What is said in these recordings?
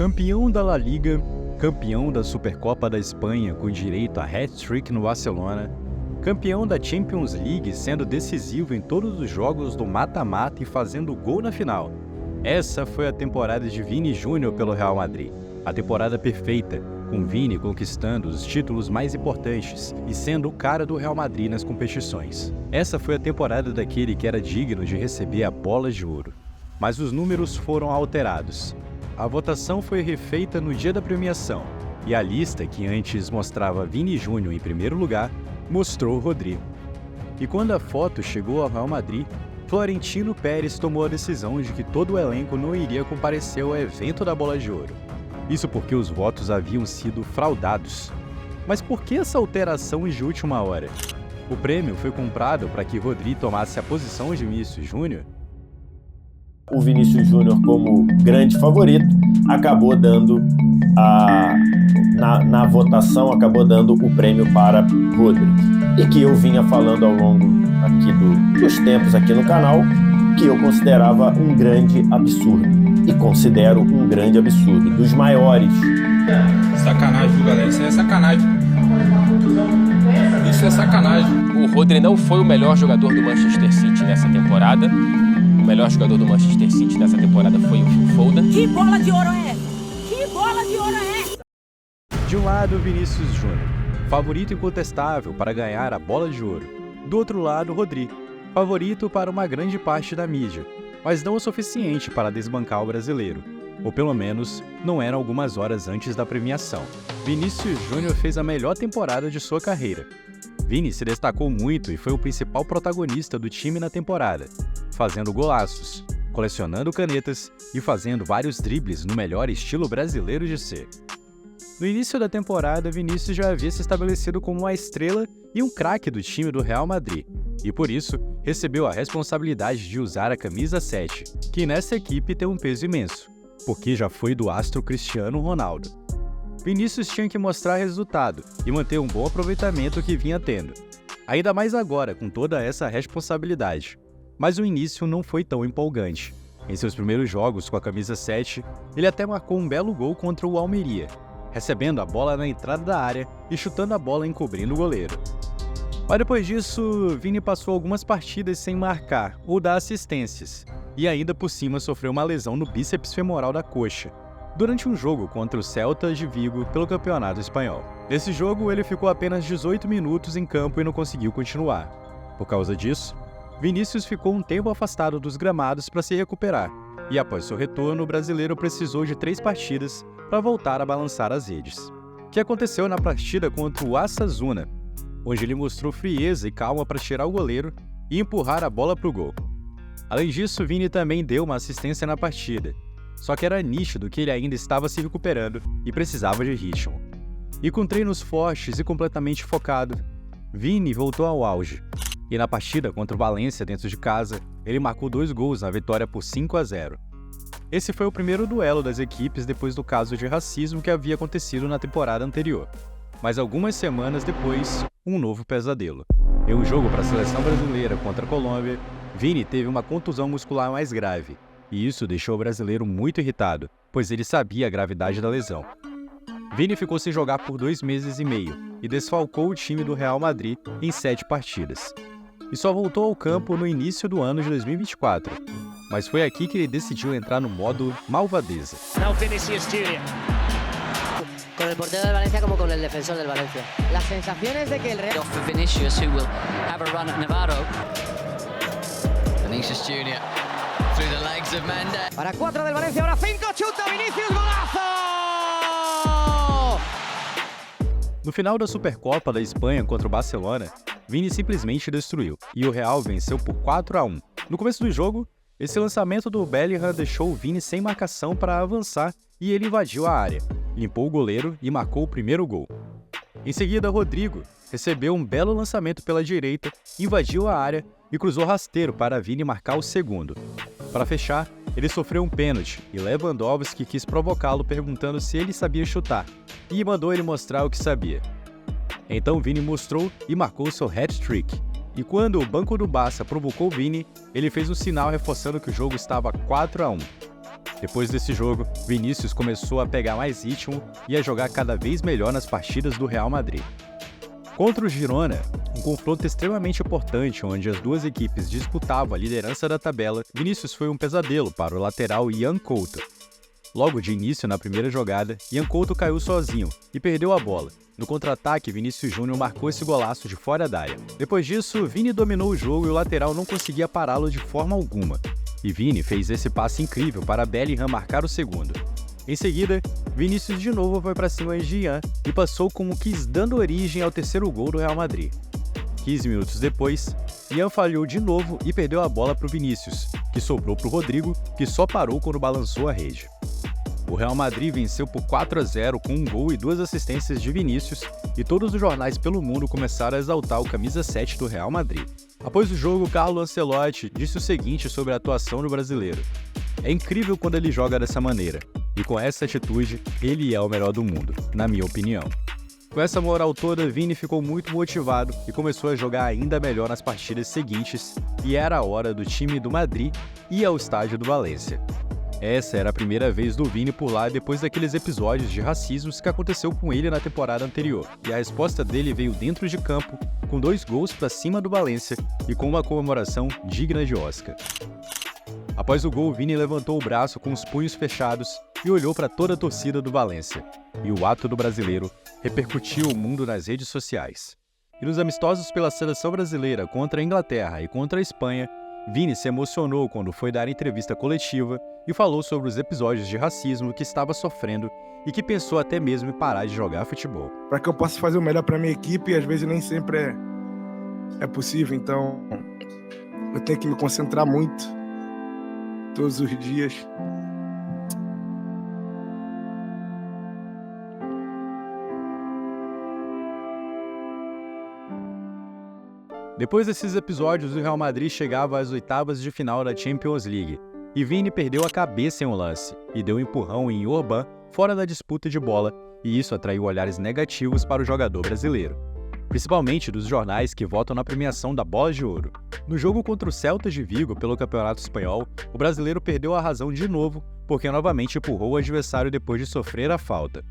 Campeão da La Liga, campeão da Supercopa da Espanha com direito a hat-trick no Barcelona, campeão da Champions League sendo decisivo em todos os jogos do mata-mata e fazendo gol na final. Essa foi a temporada de Vini Júnior pelo Real Madrid. A temporada perfeita, com Vini conquistando os títulos mais importantes e sendo o cara do Real Madrid nas competições. Essa foi a temporada daquele que era digno de receber a bola de ouro. Mas os números foram alterados. A votação foi refeita no dia da premiação, e a lista que antes mostrava Vini Júnior em primeiro lugar, mostrou Rodri. E quando a foto chegou ao Real Madrid, Florentino Pérez tomou a decisão de que todo o elenco não iria comparecer ao evento da Bola de Ouro. Isso porque os votos haviam sido fraudados. Mas por que essa alteração de última hora? O prêmio foi comprado para que Rodri tomasse a posição de Vinícius Júnior? O Vinícius Júnior, como grande favorito, acabou dando na votação, acabou dando o prêmio para Rodri. E que eu vinha falando ao longo aqui dos tempos aqui no canal, que eu considerava um grande absurdo. E considero um grande absurdo, dos maiores. Sacanagem, viu, galera? Isso é sacanagem. Isso é sacanagem. O Rodri não foi o melhor jogador do Manchester City nessa temporada. O melhor jogador do Manchester City nessa temporada foi o Phil Foden. Que bola de ouro é essa? Que bola de ouro é essa? De um lado, Vinícius Júnior, favorito incontestável para ganhar a bola de ouro. Do outro lado, Rodri, favorito para uma grande parte da mídia, mas não o suficiente para desbancar o brasileiro. Ou pelo menos, não era algumas horas antes da premiação. Vinícius Júnior fez a melhor temporada de sua carreira. Vini se destacou muito e foi o principal protagonista do time na temporada, fazendo golaços, colecionando canetas e fazendo vários dribles no melhor estilo brasileiro de ser. No início da temporada, Vinícius já havia se estabelecido como uma estrela e um craque do time do Real Madrid, e por isso recebeu a responsabilidade de usar a camisa 7, que nessa equipe tem um peso imenso, porque já foi do astro Cristiano Ronaldo. Vinícius tinha que mostrar resultado e manter um bom aproveitamento que vinha tendo, ainda mais agora com toda essa responsabilidade. Mas o início não foi tão empolgante. Em seus primeiros jogos com a camisa 7, ele até marcou um belo gol contra o Almeria, recebendo a bola na entrada da área e chutando a bola encobrindo o goleiro. Mas depois disso, Vini passou algumas partidas sem marcar ou dar assistências, e ainda por cima sofreu uma lesão no bíceps femoral da coxa, durante um jogo contra o Celta de Vigo pelo Campeonato Espanhol. Nesse jogo, ele ficou apenas 18 minutos em campo e não conseguiu continuar. Por causa disso, Vinícius ficou um tempo afastado dos gramados para se recuperar, e após seu retorno, o brasileiro precisou de 3 partidas para voltar a balançar as redes. O que aconteceu na partida contra o Osasuna, onde ele mostrou frieza e calma para tirar o goleiro e empurrar a bola para o gol. Além disso, Vini também deu uma assistência na partida, só que era nítido que ele ainda estava se recuperando e precisava de ritmo. E com treinos fortes e completamente focado, Vini voltou ao auge. E na partida contra o Valência dentro de casa, ele marcou 2 gols na vitória por 5-0. Esse foi o primeiro duelo das equipes depois do caso de racismo que havia acontecido na temporada anterior. Mas algumas semanas depois, um novo pesadelo. Em um jogo para a seleção brasileira contra a Colômbia, Vini teve uma contusão muscular mais grave, e isso deixou o brasileiro muito irritado, pois ele sabia a gravidade da lesão. Vini ficou sem jogar por 2 meses e meio e desfalcou o time do Real Madrid em 7 partidas. E só voltou ao campo no início do ano de 2024, mas foi aqui que ele decidiu entrar no modo malvadeza. Now Vinicius Junior. Con el portero del Valencia como con el defensor del Valencia. Las sensaciones de que el Real... Off for Vinicius, who will have a run at Navarro. Vinicius Junior through the legs of Mendes. Para 4 del Valencia, ahora 5, chuta Vinicius, golazo! No final da Supercopa da Espanha contra o Barcelona, Vini simplesmente destruiu, e o Real venceu por 4-1. No começo do jogo, esse lançamento do Bellingham deixou o Vini sem marcação para avançar e ele invadiu a área, limpou o goleiro e marcou o primeiro gol. Em seguida, Rodrigo recebeu um belo lançamento pela direita, invadiu a área e cruzou rasteiro para Vini marcar o segundo. Para fechar, ele sofreu um pênalti e Lewandowski quis provocá-lo perguntando se ele sabia chutar, e mandou ele mostrar o que sabia. Então Vini mostrou e marcou seu hat-trick. E quando o banco do Barça provocou Vini, ele fez um sinal reforçando que o jogo estava 4-1. Depois desse jogo, Vinícius começou a pegar mais ritmo e a jogar cada vez melhor nas partidas do Real Madrid. Contra o Girona, um confronto extremamente importante onde as duas equipes disputavam a liderança da tabela, Vinícius foi um pesadelo para o lateral Ian Couto. Logo de início, na primeira jogada, Ian Couto caiu sozinho e perdeu a bola. No contra-ataque, Vinícius Júnior marcou esse golaço de fora da área. Depois disso, Vini dominou o jogo e o lateral não conseguia pará-lo de forma alguma. E Vini fez esse passe incrível para Bellingham marcar o segundo. Em seguida, Vinícius de novo foi para cima de Ian e passou como quis, dando origem ao terceiro gol do Real Madrid. 15 minutos depois, Ian falhou de novo e perdeu a bola para o Vinícius, que sobrou para o Rodrigo, que só parou quando balançou a rede. O Real Madrid venceu por 4-0 com um gol e 2 assistências de Vinícius, e todos os jornais pelo mundo começaram a exaltar o camisa 7 do Real Madrid. Após o jogo, Carlo Ancelotti disse o seguinte sobre a atuação do brasileiro: "É incrível quando ele joga dessa maneira, e com essa atitude, ele é o melhor do mundo, na minha opinião." Com essa moral toda, Vini ficou muito motivado e começou a jogar ainda melhor nas partidas seguintes, e era a hora do time do Madrid ir ao estádio do Valência. Essa era a primeira vez do Vini por lá depois daqueles episódios de racismo que aconteceu com ele na temporada anterior, e a resposta dele veio dentro de campo, com 2 gols para cima do Valência e com uma comemoração digna de Oscar. Após o gol, Vini levantou o braço com os punhos fechados e olhou para toda a torcida do Valência, e o ato do brasileiro repercutiu o mundo nas redes sociais. E nos amistosos pela seleção brasileira contra a Inglaterra e contra a Espanha, Vini se emocionou quando foi dar entrevista coletiva e falou sobre os episódios de racismo que estava sofrendo e que pensou até mesmo em parar de jogar futebol. Para que eu possa fazer o melhor para minha equipe, e às vezes nem sempre é possível, então eu tenho que me concentrar muito todos os dias. Depois desses episódios, o Real Madrid chegava às oitavas de final da Champions League, e Vini perdeu a cabeça em um lance e deu um empurrão em Orban fora da disputa de bola, e isso atraiu olhares negativos para o jogador brasileiro, principalmente dos jornais que votam na premiação da Bola de Ouro. No jogo contra o Celta de Vigo pelo Campeonato Espanhol, o brasileiro perdeu a razão de novo porque novamente empurrou o adversário depois de sofrer a falta.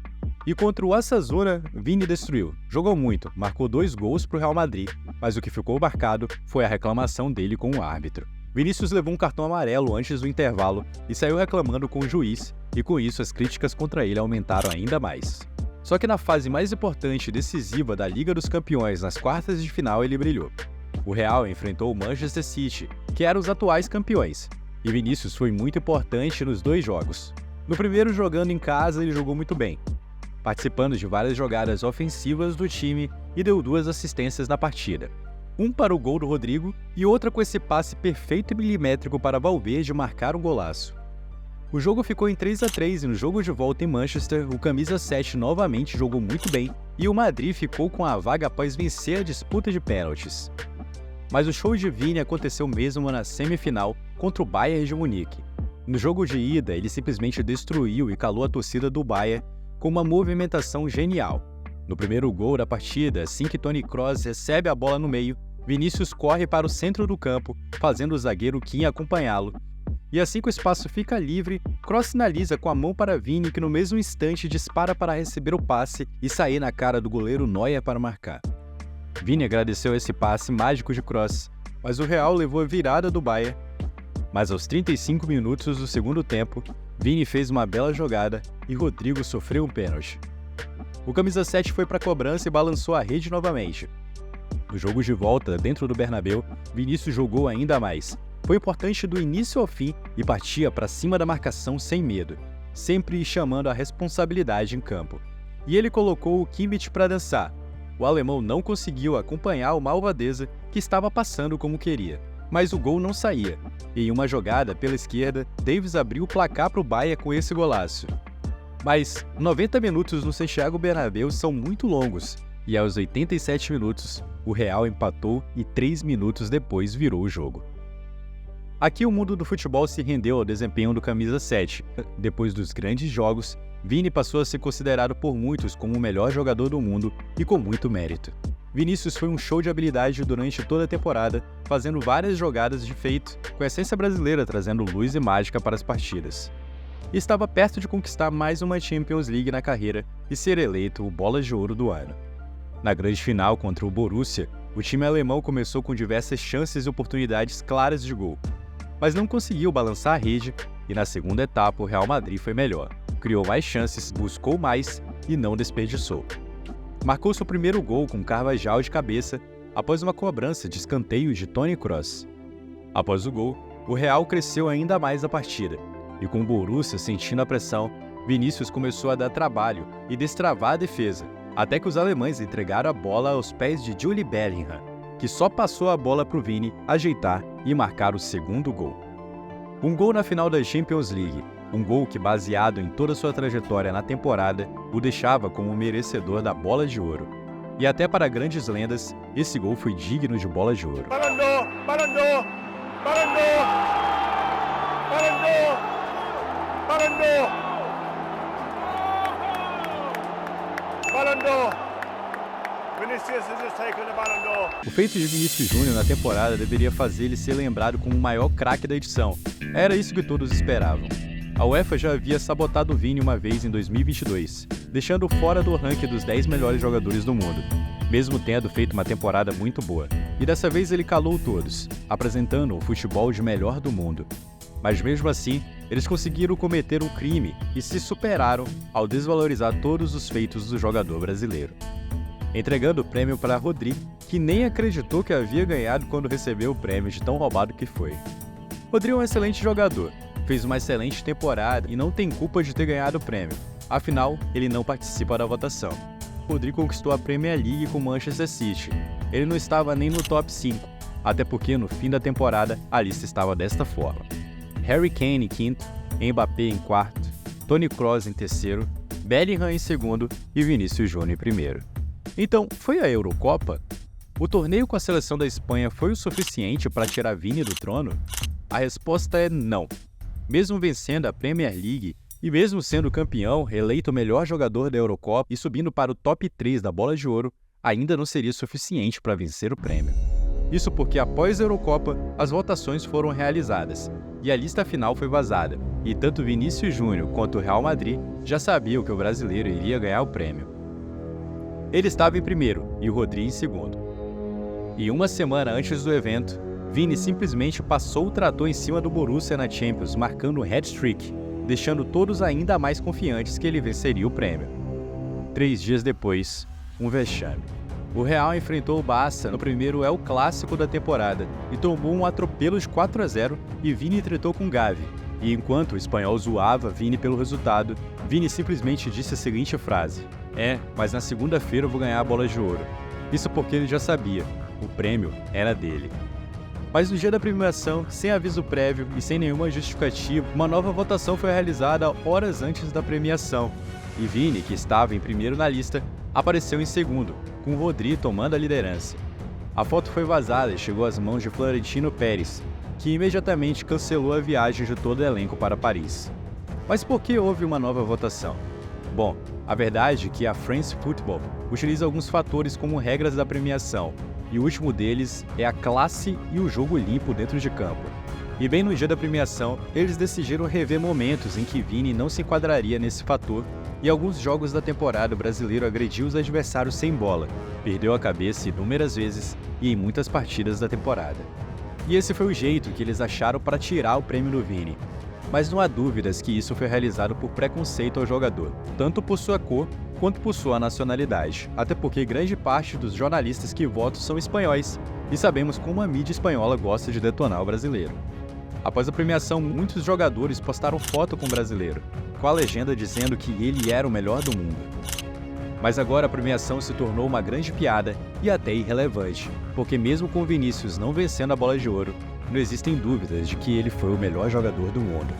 E contra o Osasuna, Vini destruiu. Jogou muito, marcou 2 gols para o Real Madrid, mas o que ficou marcado foi a reclamação dele com o árbitro. Vinícius levou um cartão amarelo antes do intervalo e saiu reclamando com o juiz, e com isso as críticas contra ele aumentaram ainda mais. Só que na fase mais importante e decisiva da Liga dos Campeões, nas quartas de final, ele brilhou. O Real enfrentou o Manchester City, que eram os atuais campeões, e Vinícius foi muito importante nos 2 jogos. No primeiro, jogando em casa, ele jogou muito bem, participando de várias jogadas ofensivas do time e deu 2 assistências na partida. Um para o gol do Rodrigo e outra com esse passe perfeito e milimétrico para Valverde marcar um golaço. O jogo ficou em 3-3 e no jogo de volta em Manchester, o camisa 7 novamente jogou muito bem e o Madrid ficou com a vaga após vencer a disputa de pênaltis. Mas o show de Vini aconteceu mesmo na semifinal contra o Bayern de Munique. No jogo de ida, ele simplesmente destruiu e calou a torcida do Bayern com uma movimentação genial. No primeiro gol da partida, assim que Toni Kroos recebe a bola no meio, Vinícius corre para o centro do campo, fazendo o zagueiro Kim acompanhá-lo. E assim que o espaço fica livre, Kroos sinaliza com a mão para Vini, que no mesmo instante dispara para receber o passe e sair na cara do goleiro Neuer para marcar. Vini agradeceu esse passe mágico de Kroos, mas o Real levou a virada do Bayern. Mas aos 35 minutos do segundo tempo, Vini fez uma bela jogada e Rodrigo sofreu um pênalti. O camisa 7 foi para a cobrança e balançou a rede novamente. No jogo de volta, dentro do Bernabéu, Vinícius jogou ainda mais. Foi importante do início ao fim e partia para cima da marcação sem medo, sempre chamando a responsabilidade em campo. E ele colocou o Kimmich para dançar. O alemão não conseguiu acompanhar o malvadeza que estava passando como queria, mas o gol não saía. E em uma jogada pela esquerda, Davies abriu o placar para o Bayern com esse golaço. Mas 90 minutos no Santiago Bernabéu são muito longos, e aos 87 minutos, o Real empatou e 3 minutos depois virou o jogo. Aqui o mundo do futebol se rendeu ao desempenho do camisa 7. Depois dos grandes jogos, Vini passou a ser considerado por muitos como o melhor jogador do mundo e com muito mérito. Vinícius foi um show de habilidade durante toda a temporada, fazendo várias jogadas de feito, com a essência brasileira trazendo luz e mágica para as partidas. e estava perto de conquistar mais uma Champions League na carreira e ser eleito o Bola de Ouro do ano. Na grande final contra o Borussia, o time alemão começou com diversas chances e oportunidades claras de gol, mas não conseguiu balançar a rede e na segunda etapa o Real Madrid foi melhor. Criou mais chances, buscou mais e não desperdiçou. Marcou seu primeiro gol com Carvajal de cabeça após uma cobrança de escanteio de Toni Kroos. Após o gol, o Real cresceu ainda mais a partida, e com o Borussia sentindo a pressão, Vinícius começou a dar trabalho e destravar a defesa, até que os alemães entregaram a bola aos pés de Jude Bellingham, que só passou a bola para o Vini ajeitar e marcar o segundo gol. Um gol na final da Champions League, um gol que, baseado em toda sua trajetória na temporada, o deixava como merecedor da Bola de Ouro. E até para grandes lendas, esse gol foi digno de Bola de Ouro. Ballon d'Or, Ballon d'Or, Ballon d'Or, Ballon d'Or, Ballon d'Or, Ballon d'Or. Vinicius has just taken the Ballon d'Or. O feito de Vinícius Júnior na temporada deveria fazer ele ser lembrado como o maior craque da edição. Era isso que todos esperavam. A UEFA já havia sabotado o Vini uma vez em 2022, deixando-o fora do ranking dos 10 melhores jogadores do mundo, mesmo tendo feito uma temporada muito boa. E dessa vez ele calou todos, apresentando o futebol de melhor do mundo. Mas mesmo assim, eles conseguiram cometer um crime e se superaram ao desvalorizar todos os feitos do jogador brasileiro. Entregando o prêmio para Rodri, que nem acreditou que havia ganhado quando recebeu o prêmio de tão roubado que foi. Rodri é um excelente jogador, fez uma excelente temporada e não tem culpa de ter ganhado o prêmio. Afinal, ele não participa da votação. Rodri conquistou a Premier League com o Manchester City. Ele não estava nem no top 5, até porque no fim da temporada a lista estava desta forma: Harry Kane em quinto, Mbappé em quarto, Toni Kroos em terceiro, Bellingham em segundo e Vinícius Júnior em primeiro. Então, foi a Eurocopa? O torneio com a seleção da Espanha foi o suficiente para tirar Vini do trono? A resposta é não. Mesmo vencendo a Premier League e mesmo sendo campeão, eleito o melhor jogador da Eurocopa e subindo para o top 3 da Bola de Ouro, ainda não seria suficiente para vencer o prêmio. Isso porque após a Eurocopa, as votações foram realizadas e a lista final foi vazada, e tanto Vinícius Júnior quanto o Real Madrid já sabiam que o brasileiro iria ganhar o prêmio. Ele estava em primeiro e o Rodri em segundo. E uma semana antes do evento, Vini simplesmente passou o trator em cima do Borussia na Champions, marcando um hat-trick, deixando todos ainda mais confiantes que ele venceria o prêmio. 3 dias depois, um vexame. O Real enfrentou o Barça no primeiro El Clássico da temporada e tomou um atropelo de 4-0 e Vini tretou com Gavi. E enquanto o espanhol zoava Vini pelo resultado, Vini simplesmente disse a seguinte frase: mas na segunda-feira eu vou ganhar a Bola de Ouro. Isso porque ele já sabia, o prêmio era dele. Mas no dia da premiação, sem aviso prévio e sem nenhuma justificativa, uma nova votação foi realizada horas antes da premiação. E Vini, que estava em primeiro na lista, apareceu em segundo, com Rodri tomando a liderança. A foto foi vazada e chegou às mãos de Florentino Pérez, que imediatamente cancelou a viagem de todo o elenco para Paris. Mas por que houve uma nova votação? Bom, a verdade é que a France Football utiliza alguns fatores como regras da premiação, e o último deles é a classe e o jogo limpo dentro de campo. E bem no dia da premiação, eles decidiram rever momentos em que Vini não se enquadraria nesse fator, e alguns jogos da temporada o brasileiro agrediu os adversários sem bola, perdeu a cabeça inúmeras vezes e em muitas partidas da temporada. E esse foi o jeito que eles acharam para tirar o prêmio do Vini. Mas não há dúvidas que isso foi realizado por preconceito ao jogador, tanto por sua cor quanto por sua nacionalidade, até porque grande parte dos jornalistas que votam são espanhóis, e sabemos como a mídia espanhola gosta de detonar o brasileiro. Após a premiação, muitos jogadores postaram foto com o brasileiro, com a legenda dizendo que ele era o melhor do mundo. Mas agora a premiação se tornou uma grande piada e até irrelevante, porque mesmo com Vinícius não vencendo a Bola de Ouro, não existem dúvidas de que ele foi o melhor jogador do mundo.